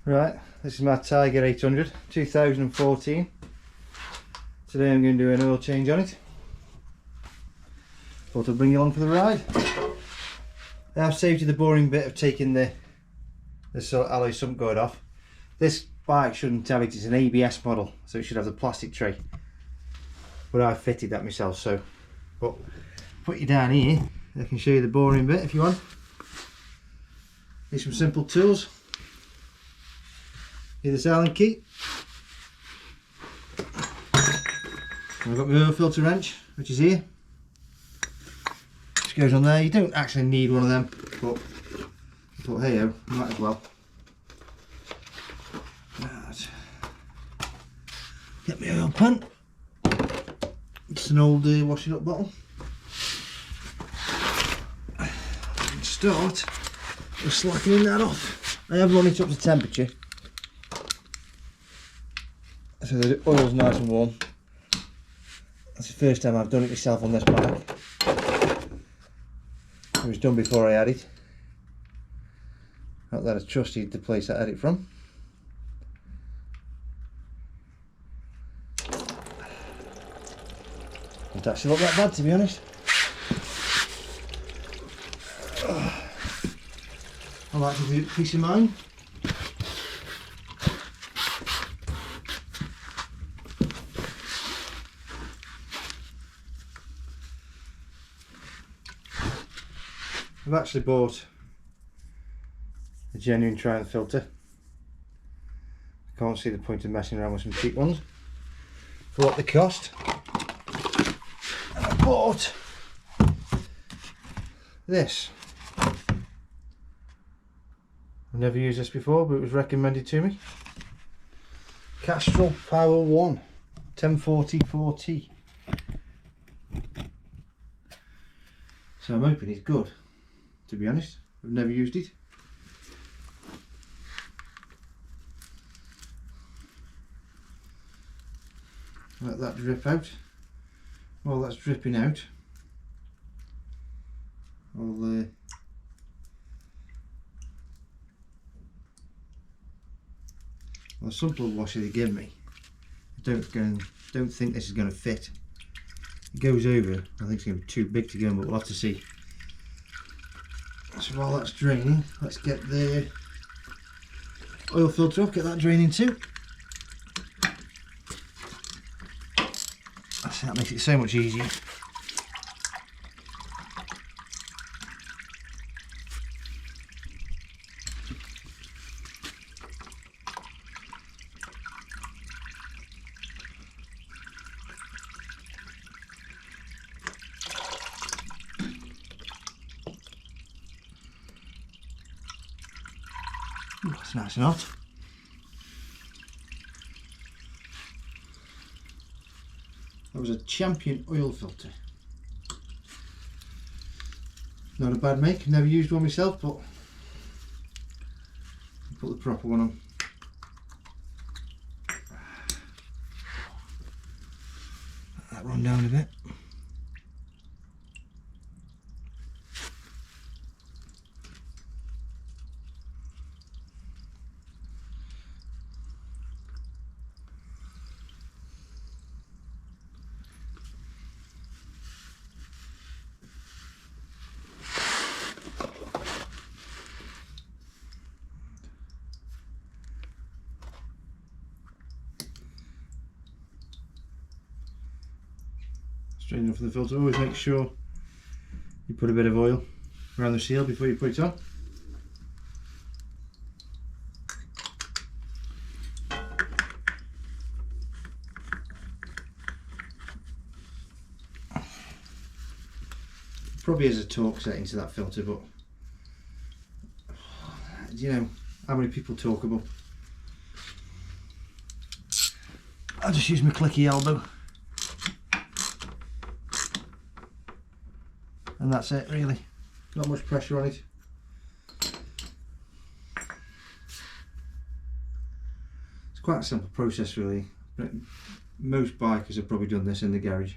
Right, this is my Tiger 800 2014. Today I'm going to do an oil change on it. Thought I'd bring you along for the ride. I've saved you the boring bit of taking the sort of alloy sump guard off. This bike shouldn't have it, it's an ABS model, so it should have the plastic tray. But I fitted that myself, so. But put you down here, I can show you the boring bit if you want. Here's some simple tools. Here's the Allen key. I've got my oil filter wrench, which is here. Which goes on there. You don't actually need one of them, but I thought, hey ho, might as well. Right. Get my oil pan. It's an old washing up bottle. Start with slackening that off. I have run it up to temperature, so the oil's nice and warm. That's the first time I've done it myself on this bike. It was done before I had it. Not that I trusted the place I had it from. Doesn't actually look that bad, to be honest. I like to do it peace of mind. I've actually bought a genuine Triump filter. I can't see the point of messing around with some cheap ones for what they cost. And I bought this. I've never used this before, but it was recommended to me. Castrol Power 1 1040-4T. So I'm hoping it's good, to be honest. I've never used it. Let that drip out. While that's dripping out, I'll the simple washer they give me, I don't think this is going to fit. It goes over, I think it's going to be too big to go in, but we'll have to see. So while that's draining, let's get the oil filter off, get that draining too. That makes it so much easier. Ooh, that's nice and hot. That was a Champion oil filter. Not a bad make, never used one myself, but I'll put the proper one on. Let that run down a bit. Straight enough for the filter. Always make sure you put a bit of oil around the seal before you put it on. Probably has a torque setting to that filter, but you know how many people talk about. I'll just use my clicky elbow. And that's it, really. Not much pressure on it. It's quite a simple process, really. Most bikers have probably done this in the garage.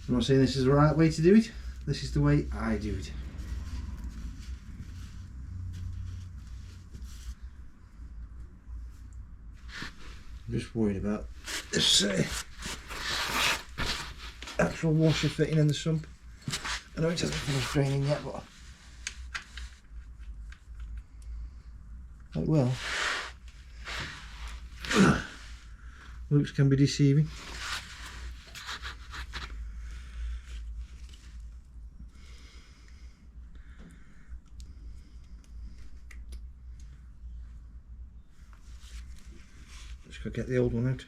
I'm not saying this is the right way to do it. This is the way I do it. I'm just worried about this actual washer fitting in the sump. I know it hasn't finished draining yet, but it will. Looks can be deceiving. Just gotta get the old one out.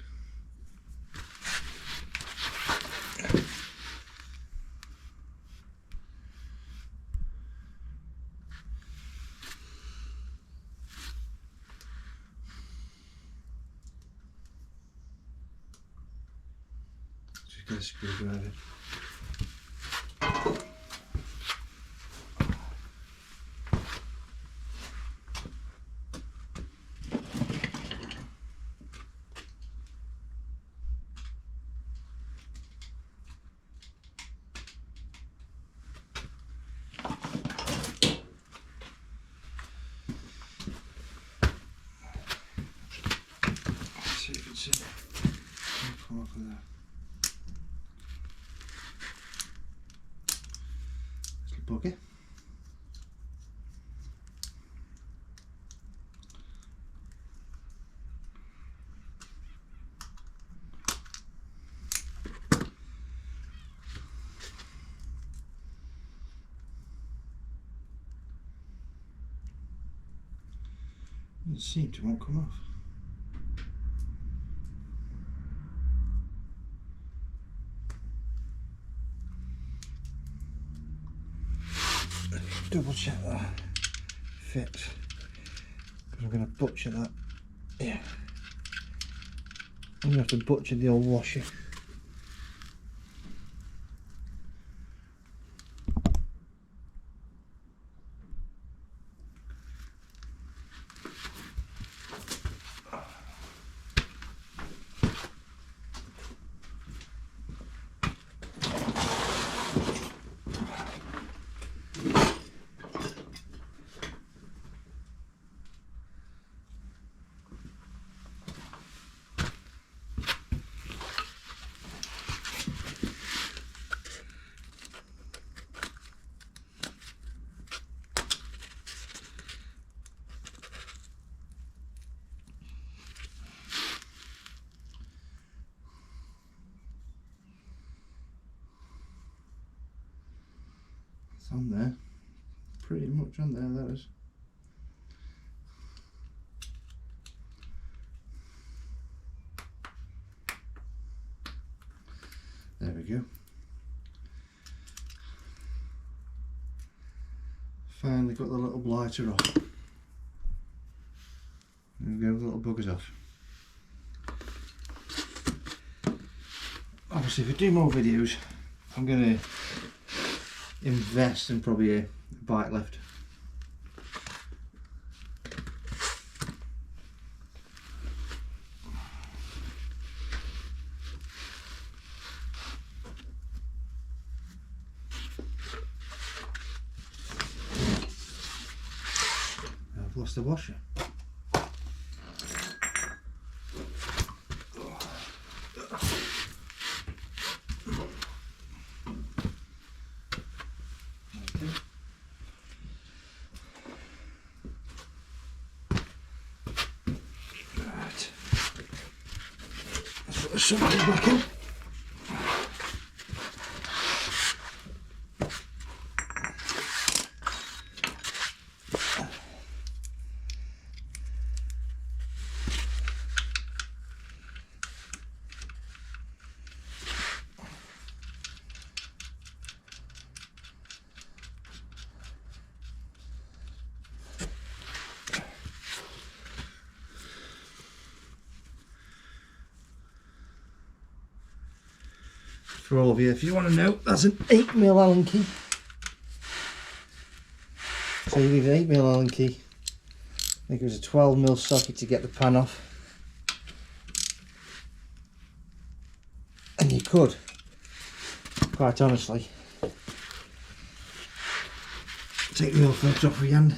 Just get a screwdriver. See if you can see it. Come off of that. Little buggy. Doesn't seem to won't come off. Double check that fits, because I'm going to butcher that. Yeah, I'm going to have to butcher the old washer. It's on there, pretty much on there, that is. There we go. Finally got the little blighter off. There we go, the little buggers off. Obviously, if I do more videos, I'm going to invest in probably a bike lift. I've lost the washer. Something back in. For all of you, if you want to know, that's an 8mm Allen key. So you need an 8mm Allen key. I think it was a 12mm socket to get the pan off. And you could, quite honestly, take the oil filter off with your hand,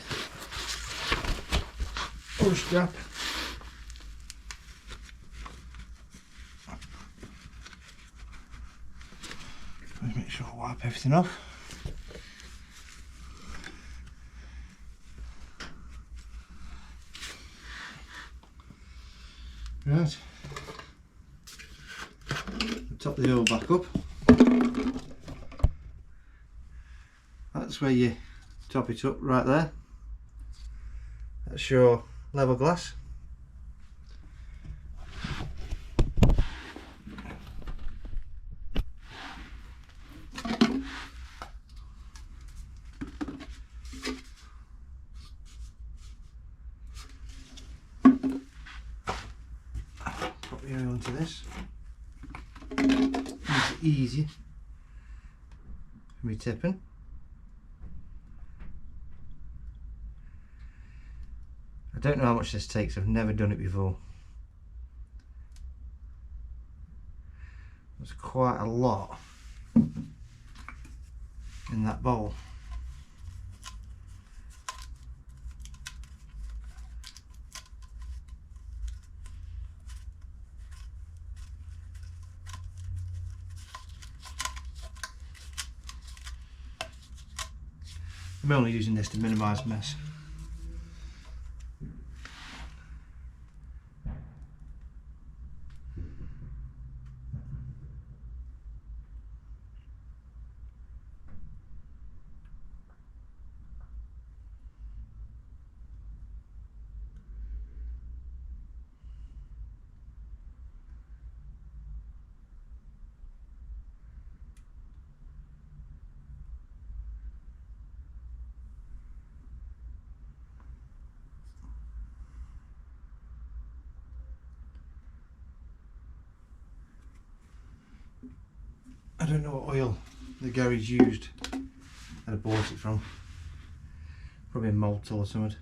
or a strap, wipe everything off. Right, top the hole back up. That's where you top it up, right there. That's your level glass. Pop your oil onto this. Makes it easy for me tipping. I don't know how much this takes, I've never done it before. There's quite a lot in that bowl. I'm only using this to minimise mess. I don't know what oil the garage used that I bought it from. Probably a maltol or something.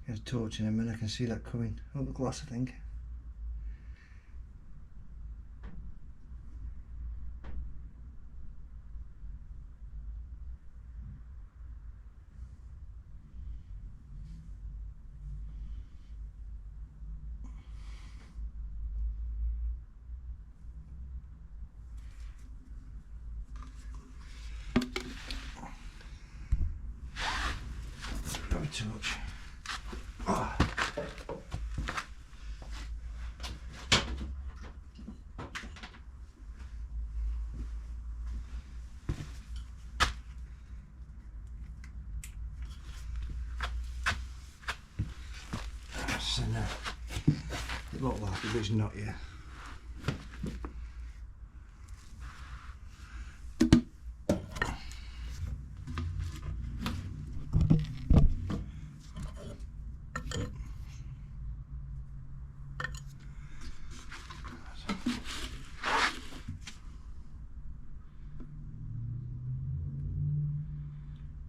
Get a torch in a minute, I can see that coming up the glass, I think. Grab a torch. Oh. So now, it looked like it, but it's not yet.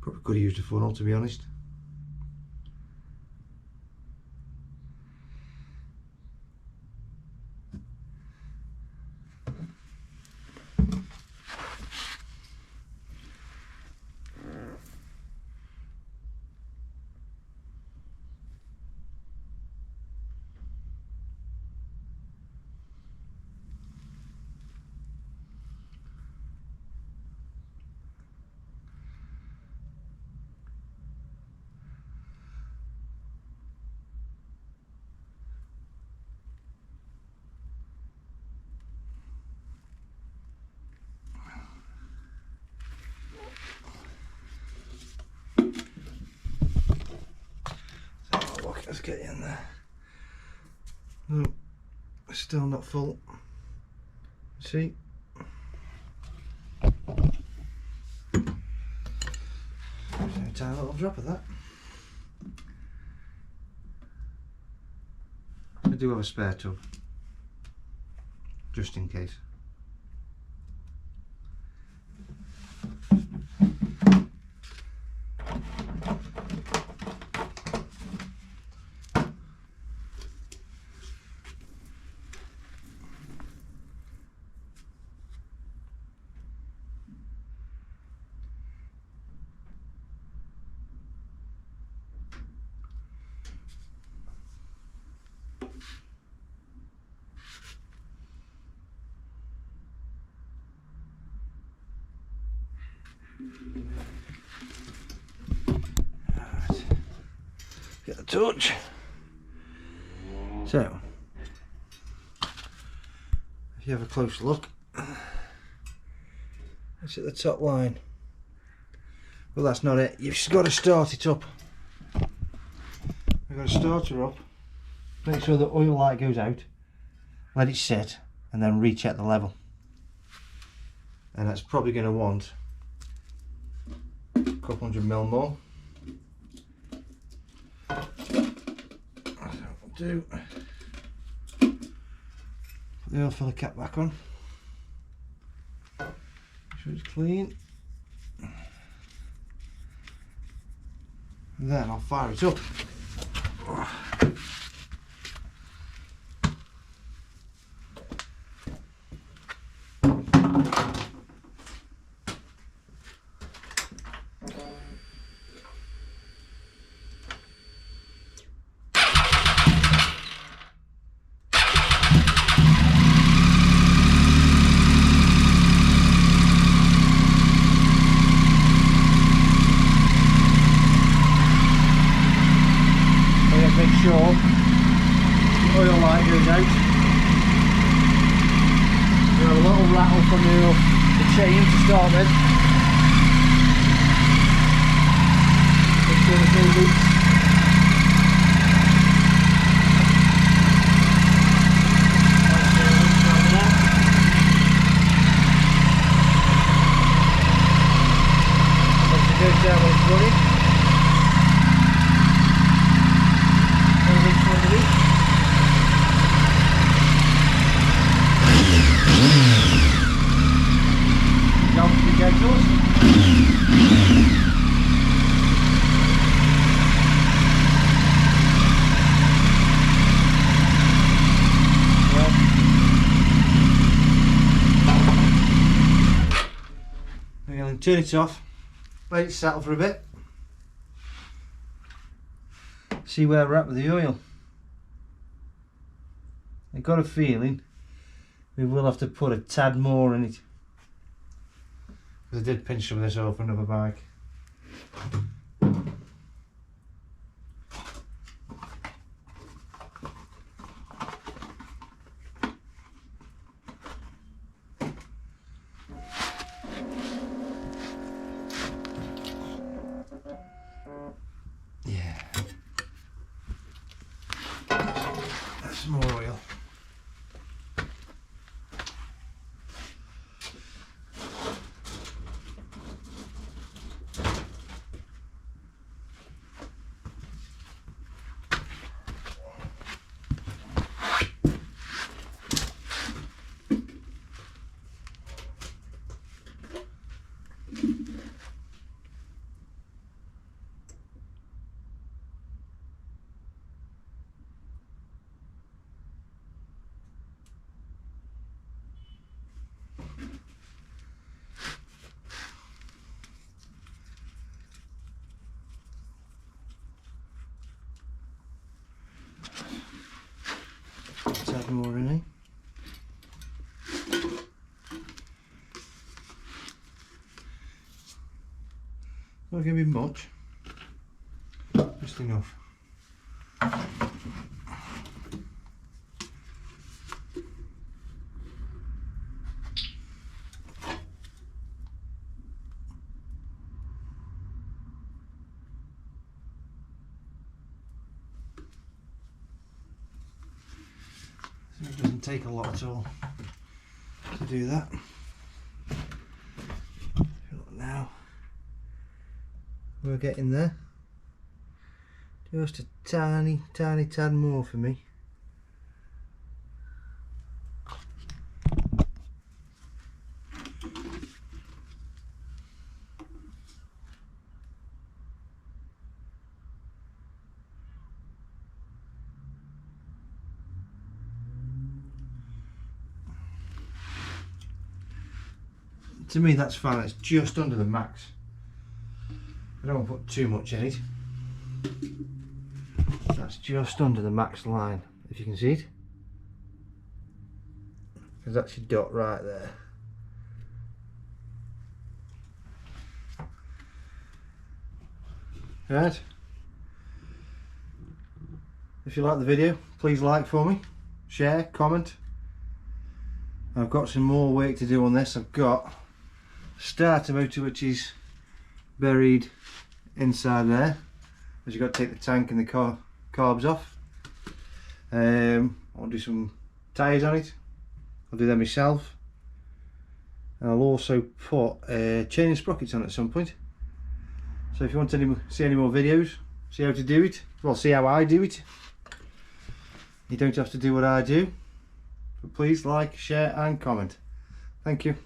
Probably could have used a funnel, to be honest. Let's get in there. No, it's still not full. See? There's a tiny little drop of that. do have a spare tub, just in case. Right. Get the torch. So, if you have a close look, that's at the top line. Well, that's not it. You've just got to start it up. You've got to start her up, make sure the oil light goes out, let it sit, and then recheck the level. And that's probably going to want a couple 100 ml more. That's what we'll do. Put the oil filler cap back on. Make sure it's clean. And then I'll fire it up. Make sure the oil light goes out. You have a little rattle from the chain to start with. Make sure there's no leaks. Once it goes down when it's running. Down to the exhaust. I'm going to turn it off, let it settle for a bit, see where we're at with the oil. I've got a feeling we will have to put a tad more in it, because I did pinch some of this off another bike. Yeah, that's more oil. Let's add more in, eh? Not going to be much, just enough. So it doesn't take a lot at all to do that. Look now. We're getting there. Just a tiny tad more for me. To me that's fine, it's just under the max. I don't want to put too much in it. That's just under the max line, if you can see it. There's actually a dot right there. Right. If you like the video, please like for me, share, comment. I've got some more work to do on this. I've got a starter motor which is buried inside there, as you've got to take the tank and the carbs off. I'll do some tyres on it. I'll do them myself. And I'll also put chain and sprockets on at some point. So if you want to see any more videos, see how to do it, well, see how I do it. You don't have to do what I do. But please like, share and comment. Thank you.